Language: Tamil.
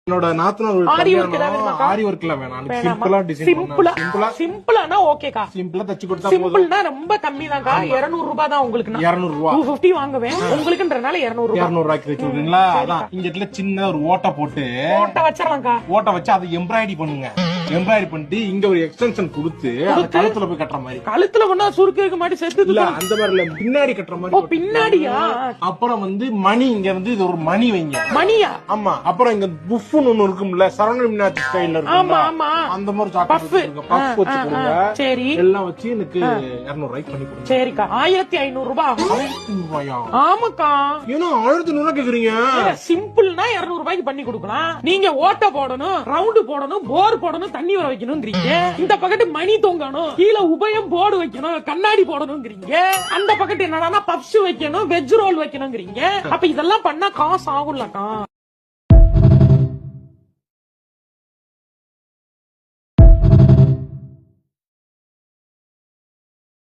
என்னோட நாத்தனார் ஒரு ஆரி ஒர்க் கல்யாணம். ஏதாவது வேணுமாக்கா? ஆரி ஒர்க்ல வேணாம். சிம்பிளா டிசைன் பண்ணா சிம்பிளானா ஓகேக்கா. சிம்பிளா தச்சு கொடுத்தா போதும். சிம்பிள்னா ரொம்ப கம்மி தான்க்கா. 200 ரூபாய் தான் உங்களுக்கு. 200 ரூபாய் 250 வாங்குவேன். உங்களுக்குன்றனால 200 ரூபாய். 200 ரூபாய்க்கு தச்சு விடுறீங்களா? அதான் இந்த இடத்துல சின்ன ஒரு ஓட்டை போட்டு ஓட்ட வச்சிரலாம்க்கா. ஓட்டை வச்சு அதை எம்ப்ராய்டரி பண்ணுங்க. எம்ப்ராய்டரி பண்ணிட்டு இங்க ஒரு எக்ஸ்டென்ஷன் கொடுத்து அந்த கழுத்துல போய் கட்டுற மாதிரி. கழுத்துல பண்ணா சுருக்கு இருக்க மாட்டி செத்து இல்ல அந்த மாதிரி இல்ல, பின்னாடி கட்டுற ஓ மாதிரி. பின்னாடியா? அப்புறம் வந்து மணி இங்க வந்து இது ஒரு மணி வைங்க. மணியா? ஆமா. அப்புறம் இங்க புஃப்னு ஒண்ணு இருக்கும்ல, சரவண மீனாட்சி ஸ்டைல்ல ஆமா இருக்கும். ஆமா. அந்த மாதிரி சாக்லேட் வச்சுருங்க. பஃப் வச்சு கொடுங்க. சரி. எல்லாம் வச்சு எனக்கு 200 ரூபாய்க்கு பண்ணி கொடுங்க. சரிக்கா. 1500 ரூபாய் ஆகும். 1500 ரூபாயா? ஆமாக்கா. ஏன்னா 1500 கேக்குறீங்க? சிம்பிள்னா 200 ரூபாய்க்கு பண்ணி கொடுக்கலாம். நீங்க ஓட்ட போடணும், ரவுண்டு போடணும், போர் போடணும், தண்ணி வர வைக்கணும்ங்கறீங்க. இந்த பக்கத்து மணி தொங்கணும், கீழ உபயம் போர்டு வைக்கணும், கண்ணாடி போடணும்ங்கறீங்க. அந்த பக்கத்து என்னன்னா பப்ஸ் வைக்கணும், வெஜ் ரோல் வைக்கணும்ங்கறீங்க. அப்ப இதெல்லாம் பண்ணா காசு ஆகும்லக்கா.